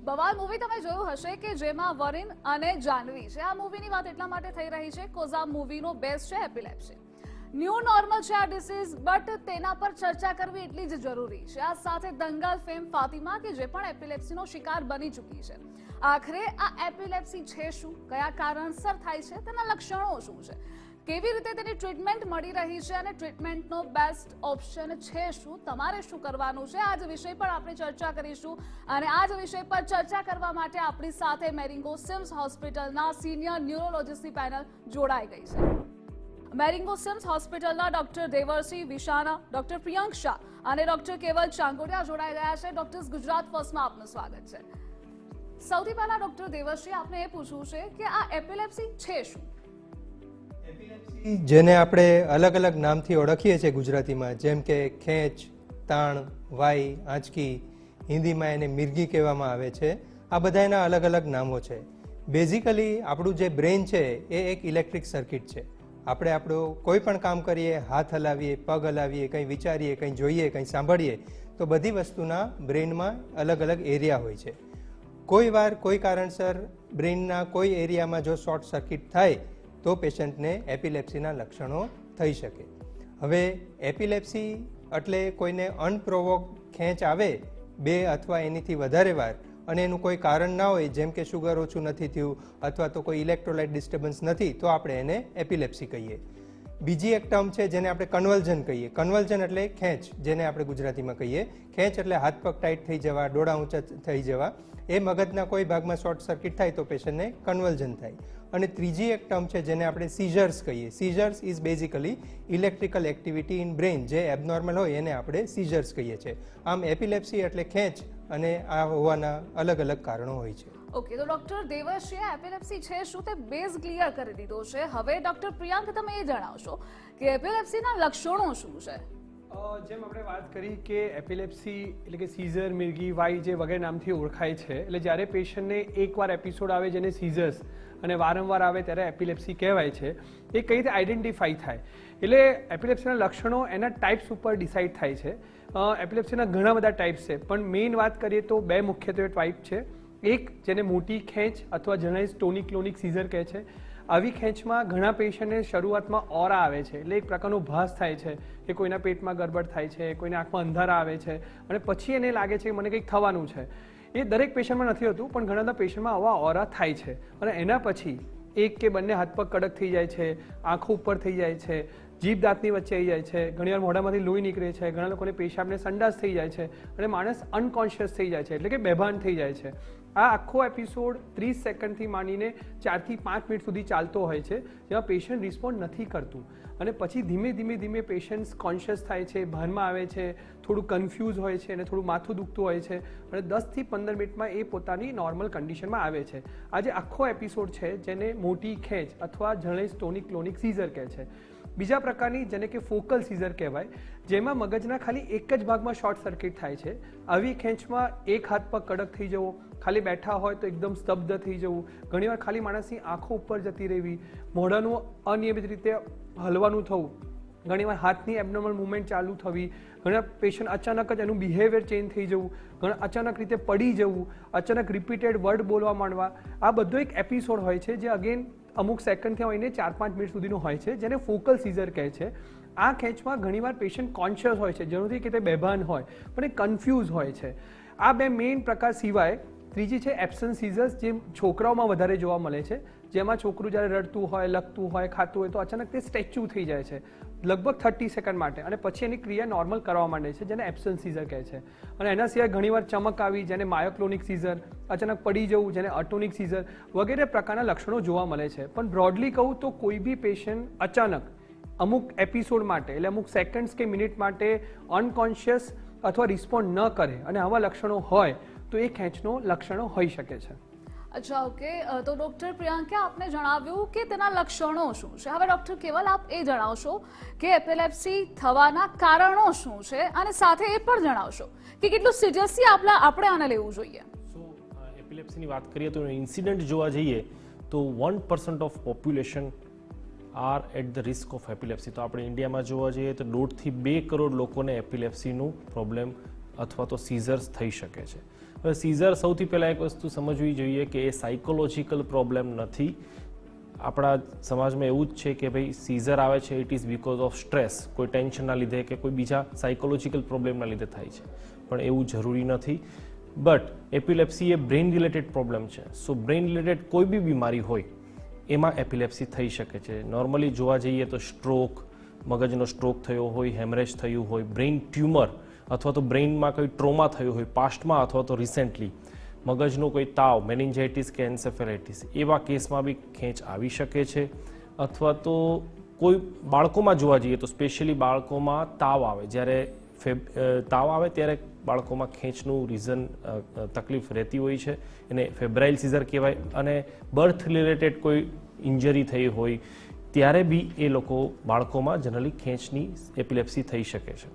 બવાલ movie તમે જોયું હશે કે જેમાં વરુણ અને જાહ્નવી છે. આ મૂવીની વાત એટલા માટે થઈ રહી છે કોઝ આ મૂવીનો બેઝ છે એપિલેપ્સી. ન્યૂ નોર્મલ છે આ ડિસીઝ, બટ તેના પર ચર્ચા કરવી એટલી જ જરૂરી છે. આ સાથે દંગલ ફેમ ફાતિમા કે જે પણ એપિલેપ્સીનો શિકાર બની ચૂકી છે. આખરે આ એપિલેપ્સી છે શું, કયા કારણસર થાય છે, તેના લક્ષણો શું છે, કેવી રીતે તેની ટ્રીટમેન્ટ મળી રહી છે અને ટ્રીટમેન્ટનો બેસ્ટ ઓપ્શન છે શું, તમારે શું કરવાનું છે, આ જ વિષય પર આપણે ચર્ચા કરીશું. અને આ જ વિષય પર ચર્ચા કરવા માટે આપણી સાથે મેરિંગો સિમ્સ હોસ્પિટલના સિનિયર ન્યુરોલોજીસ્ટની પેનલ જોડાઈ ગઈ છે. મેરિંગો સિમ્સ હોસ્પિટલના ડોક્ટર દેવર્ષી વિશાના, ડોક્ટર પ્રિયંક શાહ અને ડોક્ટર કેવલ ચાંગોડિયા જોડાઈ ગયા છે. ડોક્ટર્સ ગુજરાત ફર્સ્ટમાં આપનું સ્વાગત છે. સૌથી પહેલા ડોક્ટર દેવર્ષી, આપને એ પૂછવું છે કે આ એપિલેપ્સી છે શું? જેને આપણે અલગ અલગ નામથી ઓળખીએ છીએ ગુજરાતીમાં, જેમ કે ખેંચ, તાણ, વાઈ, આંચકી, હિન્દીમાં એને મિર્ગી કહેવામાં આવે છે. આ બધા એના અલગ અલગ નામો છે. બેઝિકલી આપણું જે બ્રેઇન છે એ એક ઇલેક્ટ્રિક સર્કિટ છે. આપણે આપણું કોઈ પણ કામ કરીએ, હાથ હલાવીએ, પગ હલાવીએ, કંઈ વિચારીએ, કંઈ જોઈએ, કંઈ સાંભળીએ, તો બધી વસ્તુના બ્રેઇનમાં અલગ અલગ એરિયા હોય છે. કોઈ વાર કોઈ કારણસર બ્રેઇનના કોઈ એરિયામાં જો શોર્ટ સર્કિટ થાય તો પેશન્ટને એપિલેપ્સીના લક્ષણો થઈ શકે. હવે એપિલેપ્સી એટલે કોઈને અનપ્રોવોક ખેંચ આવે 2 અથવા એનીથી વધારે વાર અને એનું કોઈ કારણ ના હોય, જેમ કે શુગર ઓછું નથી થયું અથવા તો કોઈ ઇલેક્ટ્રોલાઇટ ડિસ્ટર્બન્સ નથી, તો આપણે એને એપિલેપ્સી કહીએ. બીજી એક ટર્મ છે જેને આપણે કન્વલ્ઝન કહીએ. કન્વલ્ઝન એટલે ખેંચ, જેને આપણે ગુજરાતીમાં કહીએ. ખેંચ એટલે હાથ પગ ટાઈટ થઈ જવા, ડોળા ઊંચા થઈ જવા. એ મગજના કોઈ ભાગમાં શોર્ટ સર્કિટ થાય તો પેશન્ટને કન્વલ્ઝન થાય. અને ત્રીજી એક ટર્મ છે જેને આપણે સીઝર્સ કહીએ. Scissors is basically electrical activity in brain, જે એબનોર્મલ હોય એને આપણે સીઝર્સ કહીએ છીએ. આમ એપિલેપ્સી એટલે ખેંચ, અને આ હોવાના અલગ અલગ કારણો હોય છે. ઓકે, તો ડોક્ટર દેવર્ષીએ એપિલેપ્સી છે શું તે બેઝ ક્લિયર કરી દીધો છે. હવે ડોક્ટર પ્રિયંક, તમે એ જણાવશો કે એપિલેપ્સીના લક્ષણો શું છે? જેમ આપણે વાત કરી કે એપિલેપ્સી એટલે કે સીઝર, મિર્ગી, વાઈ જે વગેરે નામથી ઓળખાય છે. એટલે જ્યારે પેશન્ટને એકવાર એપિસોડ આવે જેને સીઝર્સ અને વારંવાર આવે ત્યારે એપિલેપ્સી કહેવાય છે. એ કઈ રીતે આઈડેન્ટિફાઈ થાય, એટલે એપિલેપ્સીના લક્ષણો એના ટાઈપ્સ ઉપર ડિસાઇડ થાય છે. એપિલેપ્સીના ઘણા બધા ટાઈપ્સ છે, પણ મેઇન વાત કરીએ તો 2 મુખ્યત્વે ટાઈપ છે. એક જેને મોટી ખેંચ અથવા જનરલાઇઝ ટોનિક ક્લોનિક સીઝર કહે છે. આવી ખેંચમાં ઘણા પેશન્ટને શરૂઆતમાં ઓરા આવે છે, એટલે એક પ્રકારનો ભાસ થાય છે કે કોઈના પેટમાં ગડબડ થાય છે, કોઈના આંખમાં અંધારા આવે છે અને પછી એને લાગે છે કે મને કંઈક થવાનું છે. એ દરેક પેશન્ટમાં નથી હોતું, પણ ઘણા બધા પેશન્ટમાં આવા ઓરા થાય છે. અને એના પછી એક કે બંને હાથ પગ કડક થઈ જાય છે, આંખો ઉપર થઈ જાય છે, જીભ દાંતની વચ્ચે આવી જાય છે, ઘણીવાર મોઢામાંથી લોહી નીકળે છે, ઘણા લોકોને પેશાબને સંડાસ થઈ જાય છે અને માણસ અનકોન્શિયસ થઈ જાય છે, એટલે કે બેભાન થઈ જાય છે. આ આખો એપિસોડ 30 સેકન્ડથી માંડીને 4 થી 5 મિનિટ સુધી ચાલતો હોય છે, જેમાં પેશન્ટ રિસ્પોન્ડ નથી કરતું અને પછી ધીમે ધીમે પેશન્ટ કોન્શિયસ થાય છે, ભાનમાં આવે છે, થોડું કન્ફ્યુઝ હોય છે અને થોડું માથું દુખતું હોય છે અને 10 થી 15 મિનિટમાં એ પોતાની નોર્મલ કન્ડિશનમાં આવે છે. આ જે આખો એપિસોડ છે જેને મોટી ખેંચ અથવા જનરલાઇઝ ટોનિક ક્લોનિક સીઝર કહે છે. બીજા પ્રકારની જેને કે ફોકલ સીઝર કહેવાય, જેમાં મગજના ખાલી એક જ ભાગમાં શોર્ટ સર્કિટ થાય છે. આવી ખેંચમાં એક હાથ પગ કડક થઈ જવો, ખાલી બેઠા હોય તો એકદમ સ્તબ્ધ થઈ જવું, ઘણીવાર ખાલી માણસની આંખો ઉપર જતી રહેવી, મોઢાનું અનિયમિત રીતે હલવાનું થવું, ઘણીવાર હાથની એબનોર્મલ મૂવમેન્ટ ચાલુ થવી, ઘણા પેશન્ટ અચાનક જ એનું બિહેવિયર ચેન્જ થઈ જવું, ઘણા અચાનક રીતે પડી જવું, અચાનક રિપીટેડ વર્ડ બોલવા માંડવા. આ બધો એક એપિસોડ હોય છે જે અગેન અમુક સેકન્ડથી હોઈને 4-5 મિનિટ સુધીનું હોય છે, જેને ફોકલ સીઝર કહે છે. આ ખેંચમાં ઘણીવાર પેશન્ટ કોન્શિયસ હોય છે, જરૂરી કે તે બેભાન હોય, પણ એ કન્ફ્યુઝ હોય છે. આ 2 મેઇન પ્રકાર સિવાય ત્રીજી છે એબ્સન્સ સીઝર્સ, જે છોકરાઓમાં વધારે જોવા મળે છે, જેમાં છોકરું જ્યારે રડતું હોય, લખતું હોય, ખાતું હોય તો અચાનક તે સ્ટેચ્યુ થઈ જાય છે લગભગ 30 સેકન્ડ માટે અને પછી એની ક્રિયા નોર્મલ કરવા માંડે છે, જેને એબ્સન્સ સીઝર કહે છે. અને એના સિવાય ઘણીવાર ચમક આવી, જેને માયોક્લોનિક સીઝર, અચાનક પડી જવું, જેને અટોનિક સીઝર વગેરે પ્રકારના લક્ષણો જોવા મળે છે. પણ બ્રોડલી કહું તો કોઈ બી પેશન્ટ અચાનક અમુક એપિસોડ માટે એટલે અમુક સેકન્ડ્સ કે મિનિટ માટે અનકોન્શિયસ અથવા રિસ્પોન્ડ ન કરે અને આવા લક્ષણો હોય તો એ ખેંચનો લક્ષણો હોઈ શકે છે. અચ્છા, ઓકે. તો ડોક્ટર પ્રિયંકે આપને જણાવ્યું કે તેના લક્ષણો શું છે. હવે ડોક્ટર કેવલ આપ એ જણાવશો કે એપિલેપ્સી થવાના કારણો શું છે અને સાથે એ પણ જણાવશો કે કેટલું સિરિયસલી આપણે આને લેવું જોઈએ. એપિલેપ્સીની વાત કરીએ તો ઇન્સિડન્ટ જોવા જઈએ તો 1% of population are at the risk of epilepsy. તો આપણે ઇન્ડિયામાં જોવા જઈએ તો 1.5 થી 2 કરોડ લોકોને એપિલેપ્સીનું પ્રોબ્લેમ અથવા તો સીઝર્સ થઈ શકે છે. હવે સીઝર સૌથી પહેલાં એક વસ્તુ સમજવી જોઈએ કે એ સાયકોલોજીકલ પ્રોબ્લેમ નથી. આપણા સમાજમાં એવું જ છે કે ભાઈ સીઝર આવે છે it is because of stress, કોઈ ટેન્શનના લીધે કે કોઈ બીજા સાયકોલોજીકલ પ્રોબ્લેમના લીધે થાય છે, પણ એવું જરૂરી નથી. But epilepsy A brain related problem છે. સો બ્રેઇન રિલેટેડ કોઈ બી બીમારી હોય એમાં એપિલેપ્સી થઈ શકે છે. નોર્મલી જોવા જઈએ તો સ્ટ્રોક, મગજનો સ્ટ્રોક થયો હોય, હેમરેજ થયું હોય, બ્રેઇન ટ્યુમર અથવા તો બ્રેઇનમાં કોઈ ટ્રોમા થયો હોય પાસ્ટમાં અથવા તો રિસેન્ટલી, મગજનો કોઈ તાવ, મેનિન્જાઇટિસ કે એન્સેફેલાઇટિસ, એવા કેસમાં બી ખેંચ આવી શકે છે. અથવા તો કોઈ બાળકોમાં જોવા જઈએ તો સ્પેશિયલી બાળકોમાં તાવ આવે, જ્યારે તાવ આવે ત્યારે બાળકોમાં ખેંચનું રીઝન તકલીફ રહેતી હોય છે, એને ફેબ્રાઇલ સીઝર કહેવાય. અને બર્થ રિલેટેડ કોઈ ઇન્જરી થઈ હોય ત્યારે બી એ લોકો બાળકોમાં જનરલી ખેંચની એપિલેપ્સી થઈ શકે છે.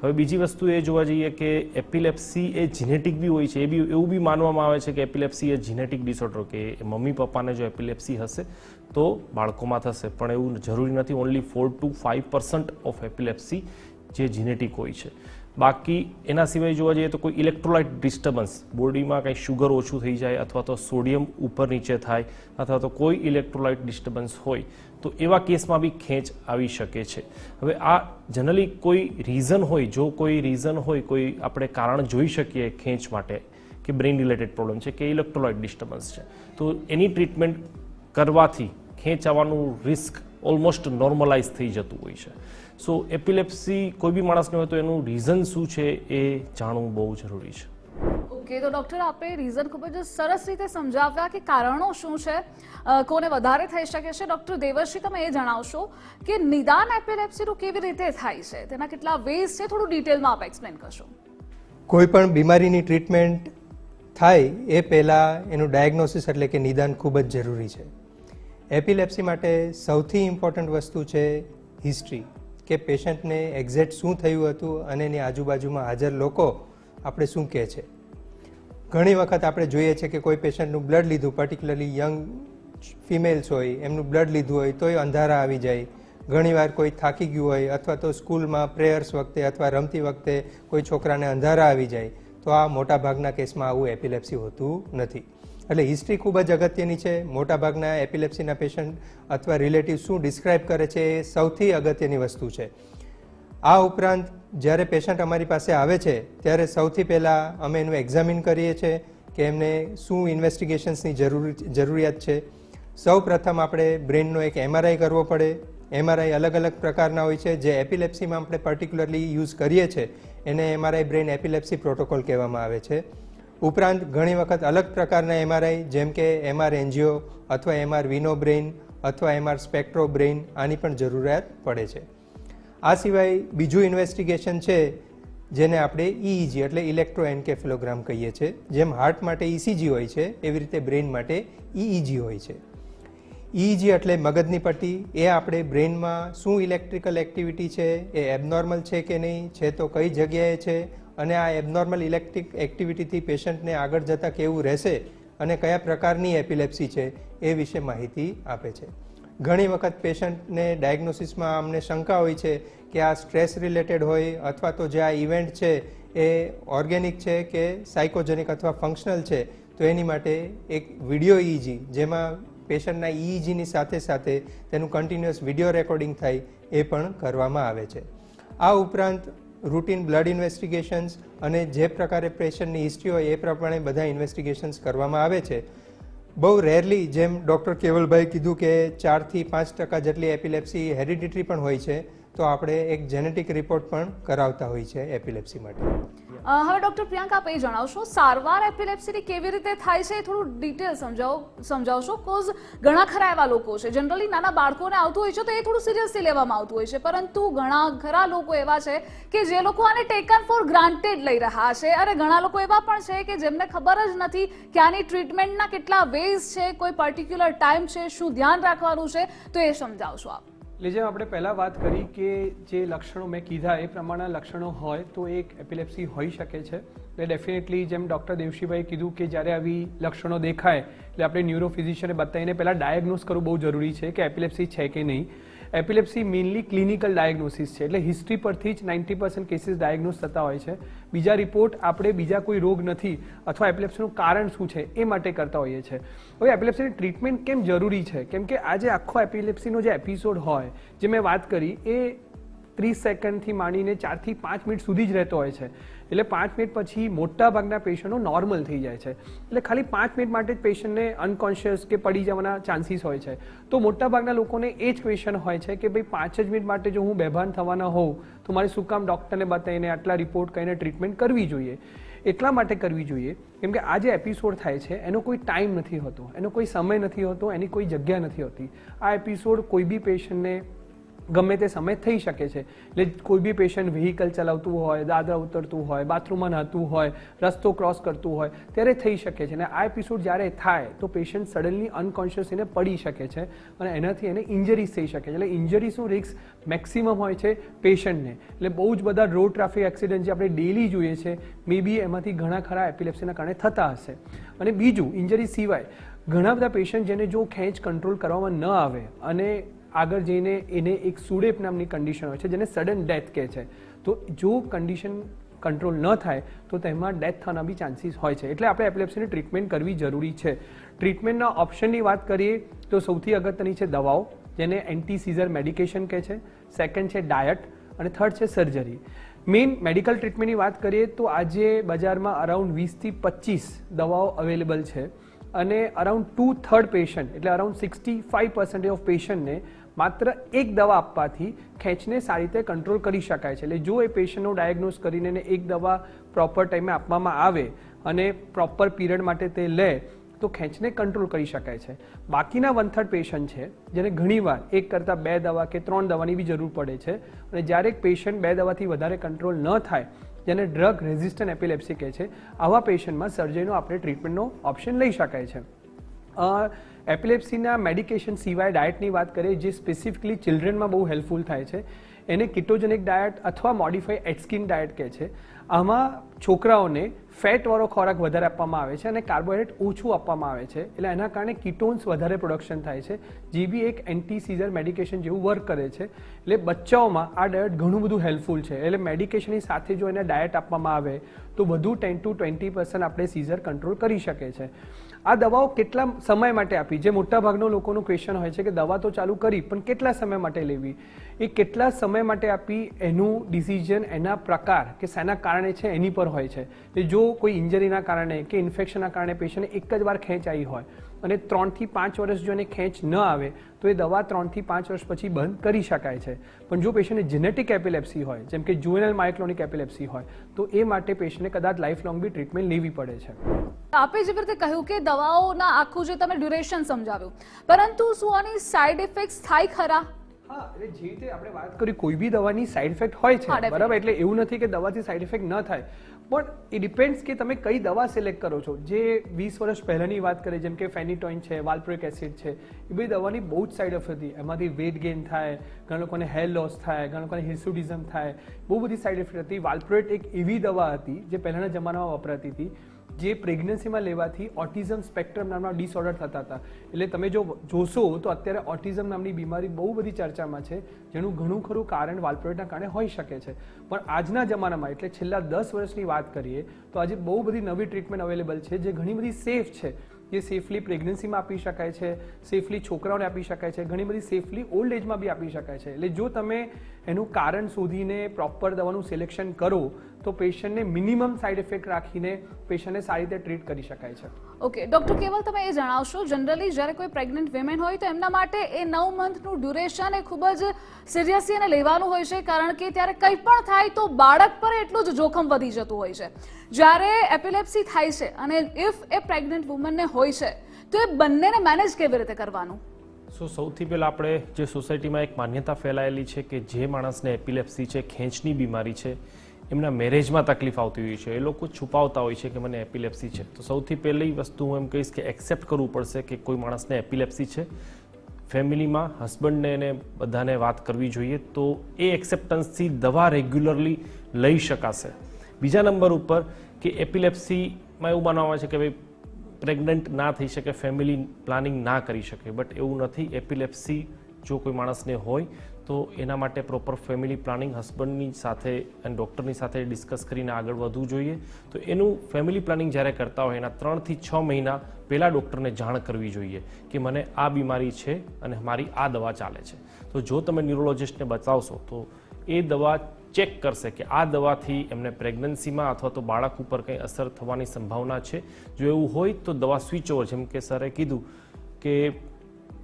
હવે બીજી વસ્તુ એ જોવા જઈએ કે એપિલેપ્સી એ જીનેટિક બી હોય છે. એ બી એવું બી માનવામાં આવે છે કે એપિલેપ્સી એ જીનેટિક ડિસઓર્ડર, કે મમ્મી પપ્પાને જો એપિલેપ્સી હશે તો બાળકોમાં થશે, પણ એવું જરૂરી નથી. ઓનલી 4 to 5% ઓફ એપિલેપ્સી જે જીનેટિક હોય છે. બાકી એના સિવાય જોવા જઈએ તો કોઈ ઇલેક્ટ્રોલાઇટ ડિસ્ટર્બન્સ, બોડીમાં કંઈ શુગર ઓછું થઈ જાય અથવા તો સોડિયમ ઉપર નીચે થાય અથવા તો કોઈ ઇલેક્ટ્રોલાઇટ ડિસ્ટર્બન્સ હોય તો એવા કેસમાં બી ખેંચ આવી શકે છે. હવે આ જનરલી કોઈ રીઝન હોય, જો કોઈ રીઝન હોય, કોઈ આપણે કારણ જોઈ શકીએ ખેંચ માટે કે બ્રેઇન રિલેટેડ પ્રોબ્લેમ છે કે ઇલેક્ટ્રોલાઇટ ડિસ્ટર્બન્સ છે, તો એની ટ્રીટમેન્ટ કરવાથી ખેંચ આવવાનું રિસ્ક ઓલમોસ્ટ નોર્મલાઇઝ થઈ જતું હોય છે. સો એપિલેપ્સી કોઈ બી માણસને હોય તો એનું રીઝન શું છે એ જાણવું બહુ જરૂરી છે. ઓકે, તો ડૉક્ટર આપે રીઝન ખૂબ જ સરસ રીતે સમજાવ્યા કે કારણો શું છે, કોને વધારે થઈ શકે છે. ડૉક્ટર દેવર્ષી, તમે એ જણાવશો કે નિદાન એપિલેપ્સીનું કેવી રીતે થાય છે, તેના કેટલા વેઝ છે, થોડું ડિટેલમાં આપ એક્સપ્લેન કરશો. કોઈ પણ બીમારીની ટ્રીટમેન્ટ થાય એ પહેલાં એનું ડાયગ્નોસિસ એટલે કે નિદાન ખૂબ જ જરૂરી છે. એપિલેપ્સી માટે સૌથી ઇમ્પોર્ટન્ટ વસ્તુ છે હિસ્ટ્રી, કે પેશન્ટને એક્ઝેક્ટ શું થયું હતું અને એની આજુબાજુમાં હાજર લોકો આપણે શું કહે છે. ઘણી વખત આપણે જોઈએ છીએ કે કોઈ પેશન્ટનું બ્લડ લીધું, પર્ટિક્યુલરલી યંગ ફિમેલ્સ હોય, એમનું બ્લડ લીધું હોય તોય અંધારા આવી જાય. ઘણીવાર કોઈ થાકી ગયું હોય અથવા તો સ્કૂલમાં પ્રેયર્સ વખતે અથવા રમતી વખતે કોઈ છોકરાને અંધારા આવી જાય, તો આ મોટાભાગના કેસમાં આવું એપિલેપ્સી હોતું નથી. એટલે હિસ્ટ્રી ખૂબ જ અગત્યની છે. મોટાભાગના એપિલેપ્સીના પેશન્ટ અથવા રિલેટિવ શું ડિસ્ક્રાઇબ કરે છે એ સૌથી અગત્યની વસ્તુ છે. આ ઉપરાંત જ્યારે પેશન્ટ અમારી પાસે આવે છે ત્યારે સૌથી પહેલાં અમે એનું એક્ઝામિન કરીએ છીએ કે એમને શું ઇન્વેસ્ટિગેશન્સની જરૂરિયાત છે. સૌ પ્રથમ આપણે બ્રેઇનનો એક MRI કરવો પડે. MRI અલગ અલગ પ્રકારના હોય છે. જે એપિલેપ્સીમાં આપણે પર્ટિક્યુલરલી યુઝ કરીએ છીએ એને MRI બ્રેઇન એપિલેપ્સી પ્રોટોકોલ કહેવામાં આવે છે. ઉપરાંત ઘણી વખત અલગ પ્રકારના MRI જેમ કે MR એન્જિયો અથવા MR વિનો બ્રેઇન અથવા MR સ્પેક્ટ્રો બ્રેઇન, આની પણ જરૂરિયાત પડે છે. આ સિવાય બીજું ઇન્વેસ્ટિગેશન છે જેને આપણે EEG એટલે ઇલેક્ટ્રોએન્કેફેલોગ્રામ કહીએ છીએ. જેમ હાર્ટ માટે ECG હોય છે એવી રીતે બ્રેઇન માટે EEG હોય છે. EEG એટલે મગજની પટ્ટી. એ આપણે બ્રેઇનમાં શું ઇલેક્ટ્રિકલ એક્ટિવિટી છે, એ એબનોર્મલ છે કે નહીં, છે તો કઈ જગ્યાએ છે, અને આ એબનોર્મલ ઇલેક્ટ્રિક એક્ટિવિટીથી પેશન્ટને આગળ જતાં કેવું રહેશે અને કયા પ્રકારની એપિલેપ્સી છે એ વિશે માહિતી આપે છે. ઘણી વખત પેશન્ટને ડાયગ્નોસિસમાં અમને શંકા હોય છે કે આ સ્ટ્રેસ રિલેટેડ હોય અથવા તો જે આ ઇવેન્ટ છે એ ઓર્ગેનિક છે કે સાયકોજેનિક અથવા ફંક્શનલ છે. તો એની માટે એક વિડીયો EEG જેમાં પેશન્ટના EEGની સાથે સાથે તેનું કન્ટિન્યુઅસ વિડીયો રેકોર્ડિંગ થાય એ પણ કરવામાં આવે છે. આ ઉપરાંત રૂટીન બ્લડ ઇન્વેસ્ટિગેશન્સ અને જે પ્રકારે પેશન્ટની હિસ્ટ્રી હોય એ પ્રમાણે બધા ઇન્વેસ્ટિગેશન્સ કરવામાં આવે છે. બહુ રેરલી, જેમ ડૉક્ટર કેવલભાઈ કીધું કે 4 થી 5% જેટલી એપિલેપ્સી હેરિડિટરી પણ હોય છે, તો આપણે એક જેનેટિક રિપોર્ટ પણ કરાવતા હોય છે એપિલેપ્સી માટે. હવે ડૉક્ટર પ્રિયંકા, આપ એ જણાવશો સારવાર એપિલેપ્સીની કેવી રીતે થાય છે, થોડું ડિટેલ સમજાવશો. કોઝ ઘણા ખરા એવા લોકો છે, જનરલી નાના બાળકોને આવતું હોય છે તો એ થોડું સિરિયસલી લેવામાં આવતું હોય છે, પરંતુ ઘણા ખરા લોકો એવા છે કે જે લોકો આને ટેકન ફોર ગ્રાન્ટેડ લઈ રહ્યા છે, અને ઘણા લોકો એવા પણ છે કે જેમને ખબર જ નથી કે આની ટ્રીટમેન્ટના કેટલા વેઝ છે, કોઈ પર્ટિક્યુલર ટાઈમ છે, શું ધ્યાન રાખવાનું છે, તો એ સમજાવશો આપ. એટલે જેમ આપણે પહેલાં વાત કરી કે જે લક્ષણો મેં કીધા એ પ્રમાણના લક્ષણો હોય તો એક એપિલેપ્સી હોઈ શકે છે. એટલે ડેફિનેટલી જેમ ડૉક્ટર દેવશીભાઈ કીધું કે જ્યારે આવી લક્ષણો દેખાય એટલે આપણે ન્યુરો ફિઝિશિયને બતાવીને પહેલાં ડાયગ્નોઝ કરવું બહુ જરૂરી છે કે એપિલેપ્સી છે કે નહીં. એપિલેપ્સી મેઇનલી ક્લિનિકલ ડાયગ્નોસિસ છે, એટલે હિસ્ટ્રી પરથી જ 90% કેસીસ ડાયગ્નોઝ થતા હોય છે. બીજા રિપોર્ટ આપણે બીજા કોઈ રોગ નથી અથવા એપિલેપ્સીનું કારણ શું છે એ માટે કરતા હોઈએ છીએ. હવે એપિલેપ્સીની ટ્રીટમેન્ટ કેમ જરૂરી છે? કેમ કે આજે આખો એપિલેપ્સીનો જે એપિસોડ હોય, જે મેં વાત કરી, એ 30 સેકન્ડથી માંડીને 4 થી 5 મિનિટ સુધી જ રહેતો હોય છે. એટલે 5 મિનિટ પછી મોટા ભાગના પેશન્ટો નોર્મલ થઈ જાય છે. એટલે ખાલી 5 મિનિટ માટે જ પેશન્ટને અનકોન્શિયસ કે પડી જવાના ચાન્સીસ હોય છે. તો મોટા ભાગના લોકોને એ જ ક્વેશ્ચન હોય છે કે ભાઈ 5 જ મિનિટ માટે જો હું બેભાન થવાના હોઉં તો મારે શું કામ ડૉક્ટરને બતાવીને આટલા રિપોર્ટ કહીને ટ્રીટમેન્ટ કરવી જોઈએ? એટલા માટે કરવી જોઈએ કેમ કે આ જે એપિસોડ થાય છે એનો કોઈ ટાઈમ નથી હોતો, એનો કોઈ સમય નથી હોતો, એની કોઈ જગ્યા નથી હોતી. આ એપિસોડ કોઈ બી પેશન્ટને ગમે તે સમય થઈ શકે છે. એટલે કોઈ બી પેશન્ટ વ્હીકલ ચલાવતું હોય, દાદરા ઉતરતું હોય, બાથરૂમમાં નહાતું હોય, રસ્તો ક્રોસ કરતું હોય ત્યારે થઈ શકે છે. અને આ એપિસોડ જ્યારે થાય તો પેશન્ટ સડનલી અનકોન્શિયસ એને પડી શકે છે અને એનાથી એને ઇન્જરીઝ થઈ શકે છે. એટલે ઇન્જરીઝનું રિસ્ક મેક્સિમમ હોય છે પેશન્ટને. એટલે બહુ જ બધા રોડ ટ્રાફિક એક્સિડન્ટ જે આપણે ડેલી જોઈએ છે, મે બી એમાંથી ઘણા ખરા એપિલેપ્સીના કારણે થતા હશે. અને બીજું, ઇન્જરી સિવાય ઘણા બધા પેશન્ટ જેને જો ખેંચ કંટ્રોલ કરવામાં ન આવે અને આગળ જઈને એને એક સુડેપ નામની કન્ડિશન હોય છે જેને સડન ડેથ કહે છે. તો જો કન્ડિશન કંટ્રોલ ન થાય તો તેમાં ડેથ થવાના બી ચાન્સીસ હોય છે. એટલે આપણે એપિલેપ્સીની ટ્રીટમેન્ટ કરવી જરૂરી છે. ટ્રીટમેન્ટના ઓપ્શનની વાત કરીએ તો સૌથી અગત્યની છે દવાઓ, જેને એન્ટી સીઝર મેડિકેશન કહે છે. સેકન્ડ છે ડાયટ અને થર્ડ છે સર્જરી. મેઇન મેડિકલ ટ્રીટમેન્ટની વાત કરીએ તો આજે બજારમાં અરાઉન્ડ 20 થી 25 દવાઓ અવેલેબલ છે અને અરાઉન્ડ 2/3 પેશન્ટ એટલે અરાઉન્ડ 65% ઓફ પેશન્ટને માત્ર એક દવા આપવાથી ખેંચને સારી રીતે કંટ્રોલ કરી શકાય છે. એટલે જો એ પેશન્ટનું ડાયગ્નોઝ કરીને એક દવા પ્રોપર ટાઈમે આપવામાં આવે અને પ્રોપર પીરિયડ માટે તે લે તો ખેંચને કંટ્રોલ કરી શકાય છે. બાકીના 1/3 પેશન્ટ છે જેને ઘણીવાર એક કરતાં 2 દવા કે 3 દવાની બી જરૂર પડે છે. અને જ્યારે એક પેશન્ટ 2 દવાથી વધારે કંટ્રોલ ન થાય, જેને ડ્રગ રેઝિસ્ટન્ટ એપિલેપ્સી કહે છે, આવા પેશન્ટમાં સર્જરીનો આપણે ટ્રીટમેન્ટનો ઓપ્શન લઈ શકાય છે. એપિલેપ્સીના મેડિકેશન સિવાય ડાયટની વાત કરીએ જે સ્પેસિફિકલી ચિલ્ડ્રનમાં બહુ હેલ્પફુલ થાય છે, એને કિટોજેનિક ડાયટ અથવા મોડિફાઈ એટસ્કિન ડાયટ કહે છે. આમાં છોકરાઓને ફેટવાળો ખોરાક વધારે આપવામાં આવે છે અને કાર્બોહાઈડ્રેટ ઓછું આપવામાં આવે છે. એટલે એના કારણે કીટોન્સ વધારે પ્રોડક્શન થાય છે, જે બી એક એન્ટી સીઝર મેડિકેશન જેવું વર્ક કરે છે. એટલે બચ્ચાઓમાં આ ડાયટ ઘણું બધું હેલ્પફુલ છે. એટલે મેડિકેશનની સાથે જો એને ડાયટ આપવામાં આવે તો વધુ 10 to 20% આપણે સીઝર કંટ્રોલ કરી શકે છે. આ દવાઓ કેટલા સમય માટે આપી, જે મોટા ભાગનો લોકોનો ક્વેશ્ચન હોય છે કે દવા તો ચાલુ કરી પણ કેટલા સમય માટે લેવી? એ કેટલા સમય માટે આપી એનું ડિસિઝન એના પ્રકાર કે શેના કારણે છે એની પર હોય છે. જો કોઈ ઇન્જરીના કારણે કે ઇન્ફેક્શનના કારણે પેશન્ટને એક જ વાર ખેંચ આવી હોય અને 3 થી 5 વર્ષ જો એને ખેંચ ન આવે તો એ દવા 3 થી 5 વર્ષ પછી બંધ કરી શકાય છે. પણ જો પેશન્ટને જેનેટિક એપિલેપ્સી હોય, જેમ કે જુવેનાઇલ માયોક્લોનિક એપિલેપ્સી હોય, તો એ માટે પેશન્ટને કદાચ લાઈફ લોંગ બી ટ્રીટમેન્ટ લેવી પડે છે. આપે જે રીતે કહ્યું કે દવાઓના આખું જે તમે ડ્યુરેશન સમજાવ્યું, પરંતુ શું આની સાઇડ ઇફેક્ટ્સ થાય ખરા? હા, એટલે જે રીતે આપણે વાત કરી કોઈ બી દવાની સાઇડ ઇફેક્ટ હોય છે, બરાબર? એટલે એવું નથી કે દવાથી સાઇડ ઇફેક્ટ ન થાય, પણ એ ડિપેન્ડ્સ કે તમે કઈ દવા સિલેક્ટ કરો છો. જે 20 વર્ષ પહેલાંની વાત કરીએ જેમ કે ફેનિટોઇન છે, વાલ્પ્રોઇક એસિડ છે, એ બધી દવાની બહુ જ સાઇડ ઇફેક્ટ હતી. એમાંથી વેટ ગેઇન થાય, ઘણા લોકોને હેર લોસ થાય, ઘણા લોકોને હિર્સુડિઝમ થાય, બહુ બધી સાઇડ ઇફેક્ટ હતી. વાલ્પ્રોઇટ એક એવી દવા હતી જે પહેલાંના જમાનામાં વપરાતી હતી, જે પ્રેગ્નન્સીમાં લેવાથી ઓટિઝમ સ્પેક્ટ્રમ નામના ડિસઓર્ડર થતા હતા. એટલે તમે જો જોશો તો અત્યારે ઓટિઝમ નામની બીમારી બહુ બધી ચર્ચામાં છે, જેનું ઘણું ખરું કારણ વાલ્પ્રોઇટના કારણે હોઈ શકે છે. પણ આજના જમાનામાં એટલે છેલ્લા 10 વર્ષની વાત કરીએ તો આજે બહુ બધી નવી ટ્રીટમેન્ટ અવેલેબલ છે જે ઘણી બધી સેફ છે, જે સેફલી પ્રેગ્નન્સીમાં આપી શકાય છે, સેફલી છોકરાઓને આપી શકાય છે, ઘણી બધી સેફલી ઓલ્ડ એજમાં બી આપી શકાય છે. એટલે જો તમે એનું કારણ શોધીને પ્રોપર દવાનું સિલેક્શન કરો તો પેશન્ટને મિનિમમ સાઇડ ઇફેક્ટ રાખીને પેશન્ટને સારી રીતે ટ્રીટ કરી શકાય છે. ઓકે ડૉક્ટર કેવલ, તમે એ જણાવશો, જનરલી જ્યારે કોઈ પ્રેગ્નન્ટ વિમેન હોય તો એમના માટે એ 9 મંથનું ડ્યુરેશન એ ખૂબ જ સિરિયસલી એને લેવાનું હોય છે, કારણ કે ત્યારે કંઈ પણ થાય તો બાળક પર એટલું જ જોખમ વધી જતું હોય છે. જ્યારે એપિલેપ્સી થાય છે અને ઇફ એ પ્રેગ્નન્ટ વુમનને હોય છે તો એ બંનેને મેનેજ કેવી રીતે કરવાનું? સૌથી પહેલાં આપણે જે સોસાયટીમાં એક માન્યતા ફેલાયેલી છે કે જે માણસને એપિલેપ્સી છે, ખેંચની બીમારી છે, એમના મેરેજમાં તકલીફ આવતી હોય છે, એ લોકો છુપાવતા હોય છે કે મને એપિલેપ્સી છે. તો સૌથી પહેલી વસ્તુ હું એમ કહીશ કે એક્સેપ્ટ કરવું પડશે કે કોઈ માણસને એપિલેપ્સી છે. ફેમિલીમાં હસબન્ડને એને બધાને વાત કરવી જોઈએ, તો એ એક્સેપ્ટન્સથી દવા રેગ્યુલરલી લઈ શકાશે. બીજા નંબર ઉપર કે એપિલેપ્સીમાં એવું માનવામાં આવે છે કે ભાઈ પ્રેગ્નન્ટ ના થઈ શકે, ફેમિલી પ્લાનિંગ ના કરી શકે, બટ એવું નથી. એપિલેપ્સી જો કોઈ માણસને હોય તો એના માટે પ્રોપર ફેમિલી પ્લાનિંગ હસબન્ડની સાથે અને ડૉક્ટરની સાથે ડિસ્કસ કરીને આગળ વધવું જોઈએ. તો એનું ફેમિલી પ્લાનિંગ જ્યારે કરતા હોય એના 3 થી 6 મહિના પહેલાં ડૉક્ટરને જાણ કરવી જોઈએ કે મને આ બીમારી છે અને મારી આ દવા ચાલે છે. તો જો તમે ન્યુરોલોજિસ્ટને બતાવશો તો એ દવા ચેક કરશે કે આ દવાથી એમને પ્રેગ્નન્સીમાં અથવા તો બાળક ઉપર કંઈ અસર થવાની સંભાવના છે. જો એવું હોય તો દવા સ્વિચ ઓવર, જેમ કે સરે કીધું કે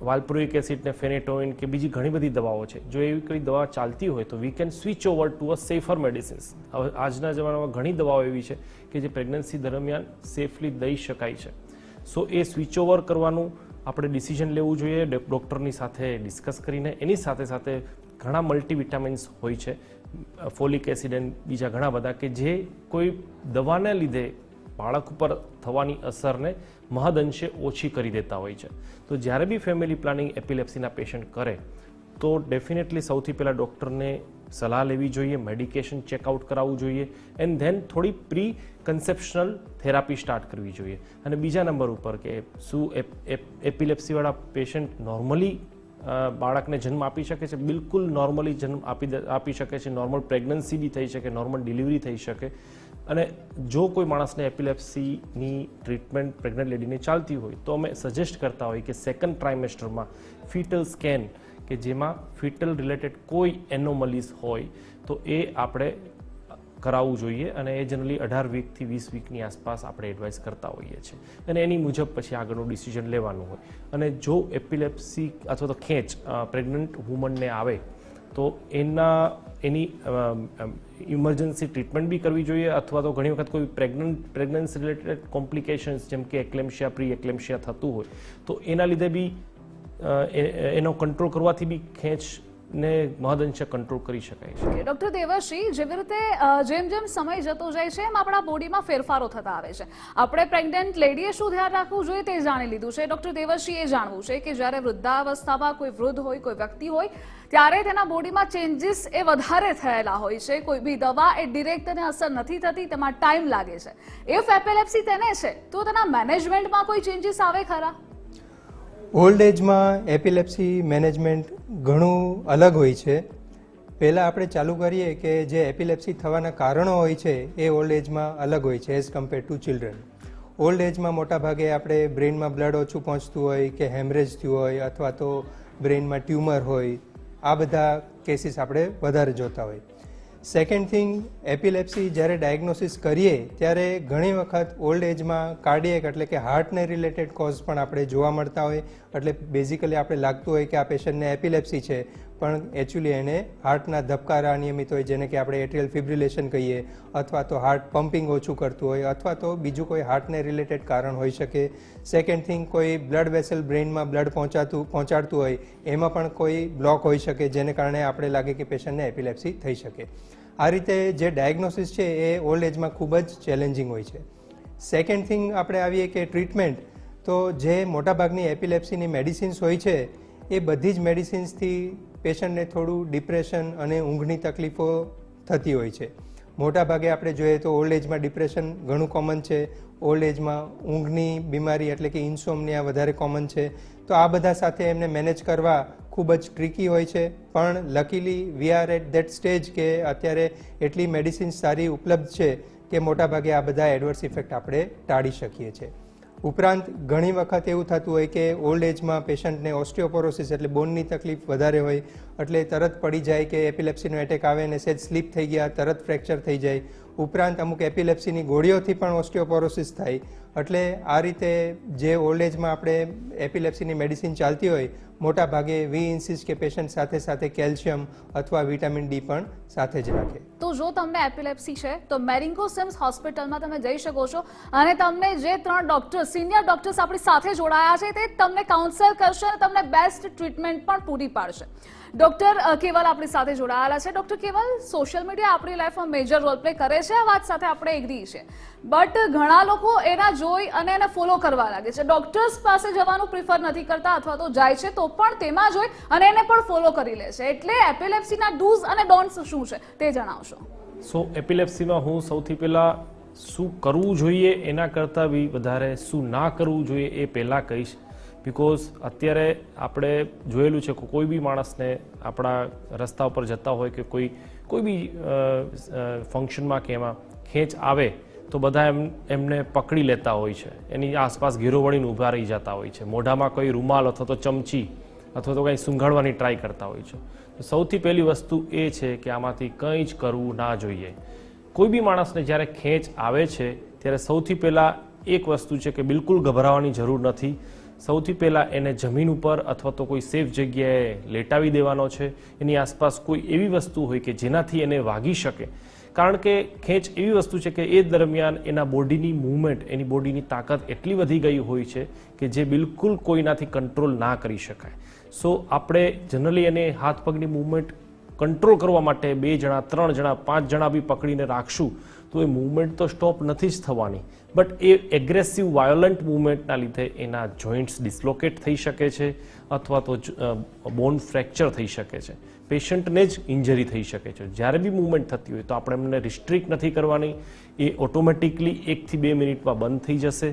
વાલ્પ્રોઇક એસિડ ને ફેનેટોઇન કે બીજી ઘણી બધી દવાઓ છે, જો એવી કોઈ દવા ચાલતી હોય તો we can switch over to a safer medicines. હવે આજના જમાનામાં ઘણી દવાઓ એવી છે કે જે પ્રેગ્નન્સી દરમિયાન સેફલી દઈ શકાય છે. સો એ સ્વિચ ઓવર કરવાનું આપણે ડિસિઝન લેવું જોઈએ ડૉક્ટરની સાથે ડિસ્કસ કરીને. એની સાથે સાથે ઘણા મલ્ટીવિટામિન્સ હોય છે, ફોલિક એસિડ અને બીજા ઘણા બધા, કે જે કોઈ દવાને લીધે બાળક ઉપર થવાની અસરને મહદઅંશે ઓછી કરી દેતા હોય છે. તો જ્યારે બી ફેમિલી પ્લાનિંગ એપિલેપ્સીના પેશન્ટ કરે તો ડેફિનેટલી સૌથી પહેલાં ડૉક્ટરને સલાહ લેવી જોઈએ, મેડિકેશન ચેકઆઉટ કરાવવું જોઈએ એન્ડ ધેન થોડી પ્રી કન્સેપ્શનલ થેરાપી સ્ટાર્ટ કરવી જોઈએ. અને બીજા નંબર ઉપર કે શું એપિલેપ્સીવાળા પેશન્ટ નોર્મલી બાળકને જન્મ આપી શકે છે? બિલકુલ નોર્મલી જન્મ આપી શકે છે. નોર્મલ પ્રેગ્નન્સી બી થઈ શકે, નોર્મલ ડિલિવરી થઈ શકે. અને જો કોઈ માણસને એપિલેપ્સીની ટ્રીટમેન્ટ પ્રેગ્નન્ટ લેડીને ચાલતી હોય તો અમે સજેસ્ટ કરતા હોય કે સેકન્ડ ટ્રાઇમેસ્ટરમાં ફીટલ સ્કેન, કે જેમાં ફીટલ રિલેટેડ કોઈ એનોમલીઝ હોય તો એ આપણે કરાવવું જોઈએ. અને એ જનરલી 18 વીકથી 20 વીકની આસપાસ આપણે એડવાઇસ કરતા હોઈએ છીએ અને એની મુજબ પછી આગળનું ડિસિઝન લેવાનું હોય. અને જો એપિલેપ્સી અથવા તો ખેંચ પ્રેગ્નન્ટ વુમનને આવે તો એની ઇમરજન્સી ટ્રીટમેન્ટ બી કરવી જોઈએ, અથવા તો ઘણી વખત કોઈ પ્રેગ્નન્સી રિલેટેડ કોમ્પ્લિકેશન્સ જેમ કે એક્લેમ્શિયા, પ્રી એક્લેમ્શિયા થતું હોય તો એના લીધે બી એનો કંટ્રોલ કરવાથી બી ખેંચને મહદઅંશે કંટ્રોલ કરી શકાય છે. ડૉક્ટર દેવર્ષી, જેવી રીતે જેમ જેમ સમય જતો જાય છે એમ આપણા બોડીમાં ફેરફારો થતા આવે છે. આપણે પ્રેગ્નન્ટ લેડીએ શું ધ્યાન રાખવું જોઈએ તે જાણી લીધું છે. ડૉક્ટર દેવર્ષી એ જાણવું છે કે જ્યારે વૃદ્ધાવસ્થામાં કોઈ વૃદ્ધ હોય, કોઈ વ્યક્તિ હોય, ત્યારે તેના બોડીમાં ચેન્જીસ એ વધારે થયેલા હોય છે. કોઈ બી દવા એ ડિરેક્ટ તેને અસર નથી થતી, તેમાં ટાઈમ લાગે છે. ઇફ એપિલેપ્સી તેને છે તો તેના મેનેજમેન્ટમાં કોઈ ચેન્જીસ આવે ખરા? ઓલ્ડ એજમાં એપિલેપ્સી મેનેજમેન્ટ ઘણું અલગ હોય છે. પહેલાં આપણે ચાલુ કરીએ કે જે એપિલેપ્સી થવાના કારણો હોય છે એ ઓલ્ડ એજમાં અલગ હોય છે as compare to children. Old એજમાં મોટાભાગે આપણે બ્રેઇનમાં બ્લડ ઓછું પહોંચતું હોય કે હેમરેજ થયું હોય અથવા તો બ્રેઇનમાં ટ્યુમર હોય, આ બધા કેસીસ આપણે વધારે જોતા હોય. સેકન્ડ થિંગ, એપિલેપ્સી જ્યારે ડાયગ્નોસિસ કરીએ ત્યારે ઘણી વખત ઓલ્ડ એજમાં કાર્ડિયક એટલે કે હાર્ટને રિલેટેડ કોઝ પણ આપણે જોવા મળતા હોય. એટલે બેઝિકલી આપણે લાગતું હોય કે આ પેશન્ટને એપિલેપ્સી છે, પણ એકચ્યુઅલી એને હાર્ટના ધબકારા અનિયમિત હોય, જેને કે આપણે એટ્રિયલ ફિબ્રિલેશન કહીએ, અથવા તો હાર્ટ પમ્પિંગ ઓછું કરતું હોય, અથવા તો બીજું કોઈ હાર્ટને રિલેટેડ કારણ હોઈ શકે. સેકન્ડ થિંગ, કોઈ બ્લડ વેસલ બ્રેઇનમાં બ્લડ પહોંચાડતું હોય એમાં પણ કોઈ બ્લોક હોઈ શકે, જેને કારણે આપણે લાગે કે પેશન્ટને એપિલેપ્સી થઈ શકે. આ રીતે જે ડાયગ્નોસિસ છે એ ઓલ્ડ એજમાં ખૂબ જ ચેલેન્જિંગ હોય છે. સેકન્ડ થિંગ આપણે આવીએ કે ટ્રીટમેન્ટ, તો જે મોટાભાગની એપિલેપ્સીની મેડિસિન્સ હોય છે એ બધી જ મેડિસિન્સથી પેશન્ટને થોડું ડિપ્રેશન અને ઊંઘની તકલીફો થતી હોય છે. મોટાભાગે આપણે જોઈએ તો ઓલ્ડ એજમાં ડિપ્રેશન ઘણું કોમન છે. ઓલ્ડ એજમાં ઊંઘની બીમારી એટલે કે ઇન્સોમનિયા વધારે કોમન છે. તો આ બધા સાથે એમને મેનેજ કરવા ખૂબ જ ટ્રિકી હોય છે. પણ luckily we are at that stage કે અત્યારે એટલી મેડિસિન્સ સારી ઉપલબ્ધ છે કે મોટાભાગે આ બધા એડવર્સ ઇફેક્ટ આપણે ટાળી શકીએ છીએ. ઉપરાંત ઘણી વખત એવું થતું હોય કે ઓલ્ડ એજમાં પેશન્ટને ઓસ્ટિયોપોરોસિસ એટલે બોનની તકલીફ વધારે હોય, એટલે તરત પડી જાય કે એપિલેપ્સીનો એટેક આવે ને સેજ સ્લીપ થઈ ગયા તરત ફ્રેક્ચર થઈ જાય. ઉપરાંત અમુક એપિલેપ્સીની ગોળીઓથી પણ ઓસ્ટિયોપોરોસિસ થાય. એટલે આ રીતે જે ઓલ્ડ એજમાં આપણે એપિલેપ્સીની મેડિસિન ચાલતી હોય, મોટા ભાગે વી ઇન્સિસ્ટ કે પેશન્ટ સાથે સાથે કેલ્શિયમ અથવા વિટામિન ડી પણ સાથે જ રાખે. તો જો તમને એપિલેપ્સી છે તો મેરિંગો સિમ્સ હોસ્પિટલમાં તમે જઈ શકો છો અને તમને જે 3 ડોક્ટર્સ, સિનિયર ડોક્ટર્સ આપણી સાથે જોડાયા છે તે તમને કાઉન્સલ કરશે અને તમને બેસ્ટ ટ્રીટમેન્ટ પણ પૂરી પાડશે. ડોક્ટર કેવલ આપણી સાથે જોડાયેલા છે. ડોક્ટર કેવલ, સોશિયલ મીડિયા આપણી લાઈફમાં મેજર રોલ પ્લે કરે છે, આ વાત સાથે આપણે એગ્રી છે, બટ ઘણા લોકો એના જોઈ અને એને ફોલો કરવા લાગે છે. ડોક્ટર્સ પાસે જવાનું પ્રિફર નથી કરતા અથવા તો જાય છે તો પણ તેમાં જોઈ અને એને પણ ફોલો કરી લે છે. એટલે એપિલેપ્સીના ડૂઝ અને ડોન્ટ્સ શું છે તે જણાવશો. સો એપિલેપ્સીમાં હું સૌથી પહેલાં શું કરવું જોઈએ એના કરતાં બી વધારે શું ના કરવું જોઈએ એ પહેલાં કહીશ બિકોઝ અત્યારે આપણે જોયેલું છે કે કોઈ બી માણસને આપણા રસ્તા ઉપર જતા હોય કે કોઈ બી ફંક્શનમાં કે એમાં ખેંચ આવે તો બધા એમને પકડી લેતા હોય છે, એની આસપાસ ઘેરો વળીને ઊભા રહી જતા હોય છે, મોઢામાં કોઈ રૂમાલ અથવા તો ચમચી અથવા તો કંઈ સૂંઘાડવાની ટ્રાય કરતા હોય છે. તો સૌથી પહેલી વસ્તુ એ છે કે આમાંથી કંઈ જ કરવું ના જોઈએ. કોઈ બી માણસને જ્યારે ખેંચ આવે છે ત્યારે સૌથી પહેલાં એક વસ્તુ છે કે બિલકુલ ગભરાવાની જરૂર નથી. સૌથી પહેલાં એને જમીન ઉપર અથવા તો કોઈ સેફ જગ્યાએ લેટાવી દેવાનો છે. એની આસપાસ કોઈ એવી વસ્તુ હોય કે જેનાથી એને વાગી શકે, કારણ કે ખેંચ એવી વસ્તુ છે કે એ દરમિયાન એના બોડીની મૂવમેન્ટ, એની બોડીની તાકાત એટલી વધી ગઈ હોય છે કે જે બિલકુલ કોઈનાથી કંટ્રોલ ના કરી શકાય. સો આપણે જનરલી એને હાથ પગની મૂવમેન્ટ કંટ્રોલ કરવા માટે 2 જણા, 3 જણા, 5 જણા બી પકડીને રાખશું તો એ મૂવમેન્ટ તો સ્ટોપ નથી જ થવાની, બટ એ એગ્રેસિવ વાયોલન્ટ મૂવમેન્ટના લીધે એના જોઈન્ટ્સ ડિસ્લોકેટ થઈ શકે છે અથવા તો બોન ફ્રેક્ચર થઈ શકે છે, પેશન્ટને જ ઇન્જરી થઈ શકે છે. જ્યારે બી મૂવમેન્ટ થતી હોય તો આપણે એમને રિસ્ટ્રિક્ટ નથી કરવાની, એ ઓટોમેટિકલી 1 થી 2 મિનિટમાં બંધ થઈ જશે.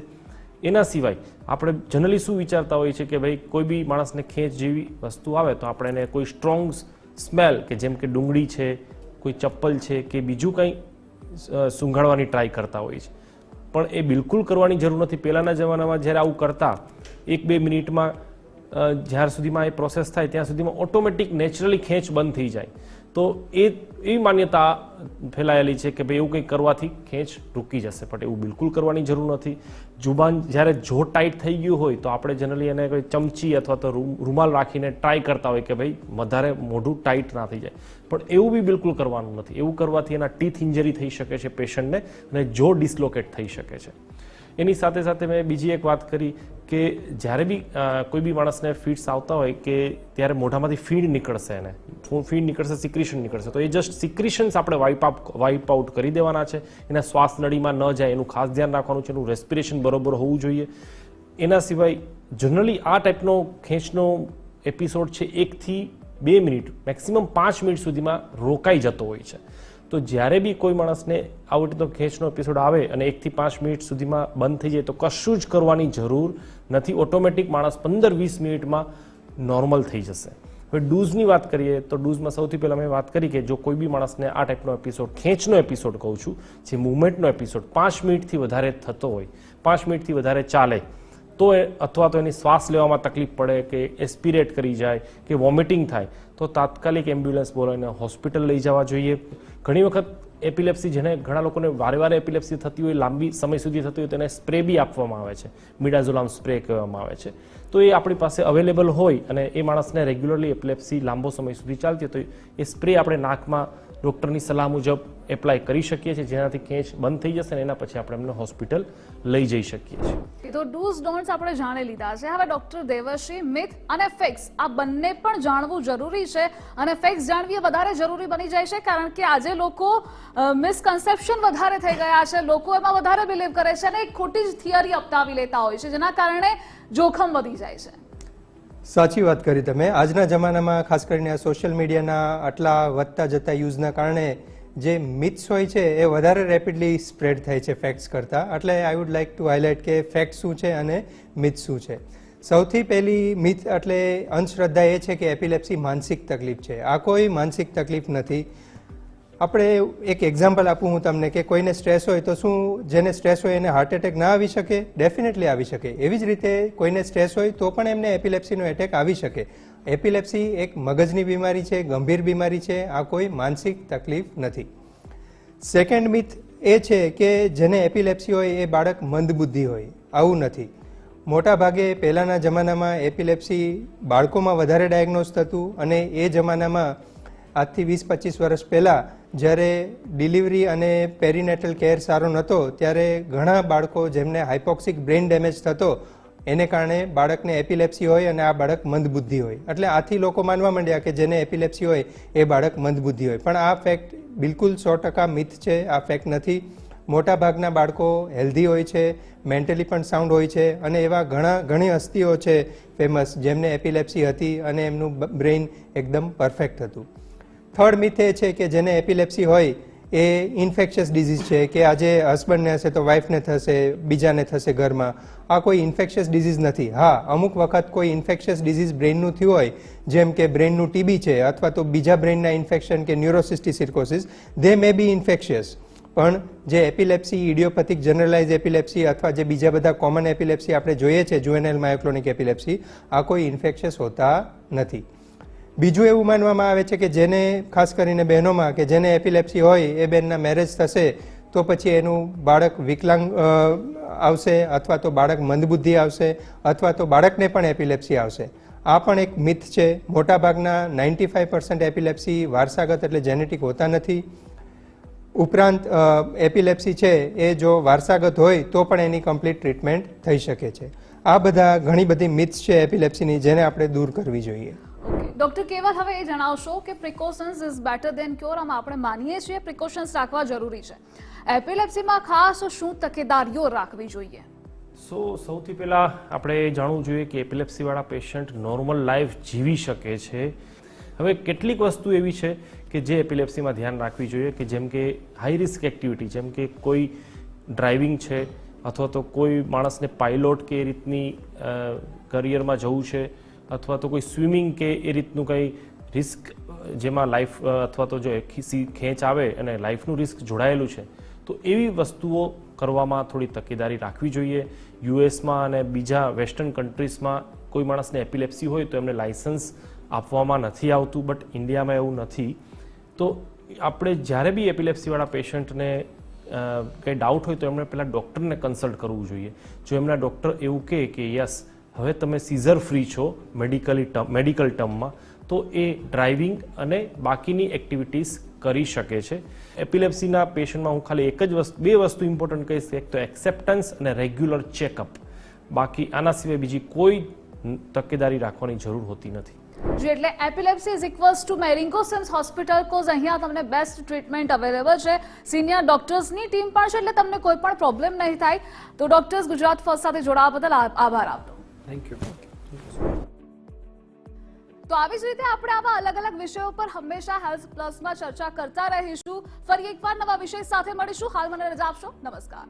એના સિવાય આપણે જનરલી શું વિચારતા હોઈએ છીએ કે ભાઈ કોઈ બી માણસને ખેંચ જેવી વસ્તુ આવે તો આપણે એને કોઈ સ્ટ્રોંગ સ્મેલ કે જેમ કે ડુંગળી છે, કોઈ ચપ્પલ છે કે બીજું કંઈ સૂંઘાડવાની ટ્રાય કરતા હોઈએ છીએ, પણ એ બિલકુલ કરવાની જરૂર નથી. પહેલાંના જમાનામાં જ્યારે આવું કરતા 1-2 મિનિટમાં જ્યાર સુધીમાં એ પ્રોસેસ થાય ત્યાં સુધીમાં ઓટોમેટિક નેચરલી ખેંચ બંધ થઈ જાય. તો એવી માન્યતા ફેલાયેલી છે કે ભાઈ એવું કંઈક કરવાથી ખેંચ રૂકી જશે, પણ એવું બિલકુલ કરવાની જરૂર નથી. જુબાન જ્યારે જો ટાઈટ થઈ ગયું હોય તો આપણે જનરલી એને કોઈ ચમચી અથવા તો રૂમાલ રાખીને ટ્રાય કરતા હોય કે ભાઈ વધારે મોઢું ટાઈટ ના થઈ જાય, પણ એવું બી બિલકુલ કરવાનું નથી. એવું કરવાથી એના ટીથ ઇન્જરી થઈ શકે છે પેશન્ટને અને જો ડિસ્લોકેટ થઈ શકે છે. એની સાથે સાથે મેં બીજી એક વાત કરી કે જ્યારે બી કોઈ બી માણસને ફીડ્સ આવતા હોય કે ત્યારે મોઢામાંથી ફીડ નીકળશે, એને ફીડ નીકળશે, સિક્રિશન નીકળશે, તો એ જસ્ટ સિક્રિશન્સ આપણે વાઇપ આઉટ કરી દેવાના છે. એના શ્વાસ નળીમાં ન જાય એનું ખાસ ધ્યાન રાખવાનું છે, એનું રેસ્પિરેશન બરોબર હોવું જોઈએ. એના સિવાય જનરલી આ ટાઈપનો ખેંચનો એપિસોડ છે 1 થી 2 મિનિટ, મેક્સિમમ 5 મિનિટ સુધીમાં રોકાઈ જતો હોય છે. તો જ્યારે બી કોઈ માણસને આવો રીતનો ખેંચનો એપિસોડ આવે અને 1 થી 5 મિનિટ સુધીમાં બંધ થઈ જાય તો કશું જ કરવાની જરૂર નથી. ઓટોમેટિક માણસ 15-20 મિનિટમાં નોર્મલ થઈ જશે. હવે ડૂઝની વાત કરીએ તો ડૂઝમાં સૌથી પહેલાં મેં વાત કરી કે જો કોઈ બી માણસને આ ટાઈપનો એપિસોડ, ખેંચનો એપિસોડ કહું છું, જે મૂવમેન્ટનો એપિસોડ 5 મિનિટથી વધારે થતો હોય, 5 મિનિટથી વધારે ચાલે તો અથવા તો એની શ્વાસ લેવામાં તકલીફ પડે કે એસ્પિરેટ કરી જાય કે વોમિટિંગ થાય તો તાત્કાલિક એમ્બ્યુલન્સ બોલાવીને હોસ્પિટલ લઈ જવા જોઈએ. ઘણી વખત એપિલેપ્સી, જેને ઘણા લોકોને વારે એપિલેપ્સી થતી હોય, લાંબી સમય સુધી થતી હોય, તેને સ્પ્રે બી આપવામાં આવે છે, મિડાઝોલામ સ્પ્રે કહેવામાં આવે છે. તો એ આપણી પાસે અવેલેબલ હોય અને એ માણસને રેગ્યુલરલી એપિલેપ્સી લાંબો સમય સુધી ચાલતી હોય તો એ સ્પ્રે આપણે નાકમાં ડૉક્ટરની સલાહ મુજબ એપ્લાય કરી શકીએ છીએ, જેનાથી ખેંચ બંધ થઈ જશે અને એના પછી આપણે એમને હોસ્પિટલ લઈ જઈ શકીએ છીએ. તો ડૂઝ ડોન્ટ્સ આપણે જાણી લીધા છે. હવે ડોક્ટર દેવશ્રી, મિથ અને ફેક્ટ્સ આ બંને પણ જાણવું જરૂરી છે અને ફેક્ટ્સ જાણવી વધારે જરૂરી બની જાય છે, કારણ કે આજે લોકો મિસકન્સેપ્શન વધારે થઈ ગયા છે, લોકો એમાં વધારે બિલીવ કરે છે અને એક ખોટી જ થિયરી અપનાવી લેતા હોય છે, જેના કારણે જોખમ વધી જાય છે. સાચી વાત કરી તમે. આજના જમાનામાં ખાસ કરીને આ સોશિયલ મીડિયાના આટલા વધતા જતા યુઝના કારણે જે મિથ્સ હોય છે એ વધારે રેપિડલી સ્પ્રેડ થાય છે ફેક્ટ્સ કરતાં. એટલે I would like to highlight કે ફેક્ટ શું છે અને મિથ શું છે. સૌથી પહેલી મિથ એટલે અંધશ્રદ્ધા એ છે કે એપિલેપ્સી માનસિક તકલીફ છે. આ કોઈ માનસિક તકલીફ નથી. આપણે એક એક્ઝામ્પલ આપું હું તમને કે કોઈને સ્ટ્રેસ હોય તો શું જેને સ્ટ્રેસ હોય એને હાર્ટ એટેક ના આવી શકે? ડેફિનેટલી આવી શકે. એવી જ રીતે કોઈને સ્ટ્રેસ હોય તો પણ એમને એપિલેપ્સીનો એટેક આવી શકે. એપિલેપ્સી એક મગજની બીમારી છે, ગંભીર બીમારી છે, આ કોઈ માનસિક તકલીફ નથી. સેકન્ડ મિથ એ છે કે જેને એપિલેપ્સી હોય એ બાળક મંદબુદ્ધિ હોય. આવું નથી. મોટા ભાગે પહેલાંના જમાનામાં એપિલેપ્સી બાળકોમાં વધારે ડાયગ્નોઝ થતું અને એ જમાનામાં આજથી 20-25 વર્ષ પહેલાં જ્યારે ડિલિવરી અને પેરીનેટલ કેર સારો નહોતો ત્યારે ઘણા બાળકો જેમને હાઇપોક્સિક બ્રેઇન ડેમેજ થતો એને કારણે બાળકને એપિલેપ્સી હોય અને આ બાળક મંદબુદ્ધિ હોય. એટલે આથી લોકો માનવા માંડ્યા કે જેને એપિલેપ્સી હોય એ બાળક મંદબુદ્ધિ હોય. પણ આ ફેક્ટ બિલકુલ 100% મિથ છે. આ ફેક્ટ નથી. મોટા ભાગના બાળકો હેલ્ધી હોય છે, મેન્ટલી પણ સાઉન્ડ હોય છે અને એવા ઘણી હસ્તીઓ છે ફેમસ જેમને એપિલેપ્સી હતી અને એમનું બ્રેઇન એકદમ પરફેક્ટ હતું. થર્ડ મિથ એ છે કે જેને એપિલેપ્સી હોય એ ઇન્ફેક્શિયસ ડિઝીઝ છે કે આજે હસબન્ડને હશે તો વાઈફને થશે, બીજાને થશે ઘરમાં. આ કોઈ ઇન્ફેક્શિયસ ડિઝીઝ નથી. હા, અમુક વખત કોઈ ઇન્ફેક્શિયસ ડિઝીઝ બ્રેઇનનું થયું હોય, જેમ કે બ્રેઇનનું ટીબી છે અથવા તો બીજા બ્રેઇનના ઇન્ફેક્શન કે ન્યુરોસિસ્ટિક સિર્કોસિસ, દે મે બી ઇન્ફેક્શિયસ. પણ જે એપિલેપ્સી, ઇડિયોપેથિક જનરલાઇઝ એપિલેપ્સી અથવા જે બીજા બધા કોમન એપિલેપ્સી આપણે જોઈએ છે, જુવેનાઇલ માયોક્લોનિક એપિલેપ્સી, આ કોઈ ઇન્ફેક્શિયસ હોતા નથી. બીજું એવું માનવામાં આવે છે કે જેને, ખાસ કરીને બહેનોમાં, કે જેને એપિલેપ્સી હોય એ બહેનના મેરેજ થશે તો પછી એનું બાળક વિકલાંગ આવશે અથવા તો બાળક મંદબુદ્ધિ આવશે અથવા તો બાળકને પણ એપિલેપ્સી આવશે. આ પણ એક મિથ છે. મોટાભાગના 95% એપિલેપ્સી વારસાગત એટલે જેનેટિક હોતા નથી. ઉપરાંત એપિલેપ્સી છે એ જો વારસાગત હોય તો પણ એની કમ્પ્લીટ ટ્રીટમેન્ટ થઈ શકે છે. આ બધા ઘણી બધી મિથ્સ છે એપિલેપ્સીની, જેને આપણે દૂર કરવી જોઈએ. ડોક્ટર કેવલ, હવે એ જણાવશો કે precautions is better than cure. આમાં આપણે માનીએ છીએ પ્રિકોશન્સ રાખવા જરૂરી છે. એપિલેપ્સીમાં ખાસ શું તકેદારીઓ રાખવી જોઈએ? સૌથી પહેલાં આપણે જાણવું જોઈએ કે એપિલેપ્સીવાળા પેશન્ટ નોર્મલ લાઈફ જીવી શકે છે. હવે કેટલીક વસ્તુ એવી છે કે જે એપિલેપ્સીમાં ધ્યાન રાખવી જોઈએ, કે જેમ કે હાઈ રિસ્ક એક્ટિવિટી, જેમ કે કોઈ ડ્રાઇવિંગ છે અથવા તો કોઈ માણસને પાયલોટ કે એ રીતની કરિયરમાં જવું છે અથવા તો કોઈ સ્વિમિંગ કે એ રીતનું કંઈ રિસ્ક જેમાં લાઈફ અથવા તો જો ખેંચ આવે અને લાઈફનું રિસ્ક જોડાયેલું છે, તો એવી વસ્તુઓ કરવામાં થોડી તકેદારી રાખવી જોઈએ. યુએસમાં અને બીજા વેસ્ટર્ન કન્ટ્રીઝમાં કોઈ માણસને એપિલેપ્સી હોય તો એમને લાઇસન્સ આપવામાં નથી આવતું, બટ ઇન્ડિયામાં એવું નથી. તો આપણે જ્યારે બી એપિલેપ્સીવાળા પેશન્ટને કંઈ ડાઉટ હોય તો એમણે પહેલાં ડૉક્ટરને કન્સલ્ટ કરવું જોઈએ. જો એમના ડૉક્ટર એવું કહે કે યસ, હવે તમે સીઝર ફ્રી છો મેડિકલ ટર્મમાં, તો એ ડ્રાઇવિંગ અને બાકીની એક્ટિવિટીઝ કરી શકે છે. એપિલેપ્સીના પેશન્ટમાં હું ખાલી બે વસ્તુ ઇમ્પોર્ટન્ટ કહીશ. એક તો એક્સેપ્ટન્સ અને રેગ્યુલર ચેકઅપ. બાકી આના સિવાય બીજી કોઈ તકેદારી રાખવાની જરૂર હોતી નથી. જી, એટલે epilepsy is equals to મેરિંગો seems hospital, cause અહીંયા તમને બેસ્ટ ટ્રીટમેન્ટ અવેલેબલ છે. સિનિયર ડોક્ટર્સની ટીમ પણ છે, એટલે તમને કોઈ પણ પ્રોબ્લેમ નહીં થાય. તો ડોક્ટર્સ ગુજરાત ફર્સ્ટ સાથે જોડાવા બદલ આભાર આપનો. Thank you. તો આવી જ રીતે આપણે આવા અલગ અલગ વિષયો પર હંમેશા હેલ્થ પ્લસમાં ચર્ચા કરતા રહીશું. ફરી એકવાર નવા વિષય સાથે મળીશું. હાલ મને રજા આપશો. નમસ્કાર.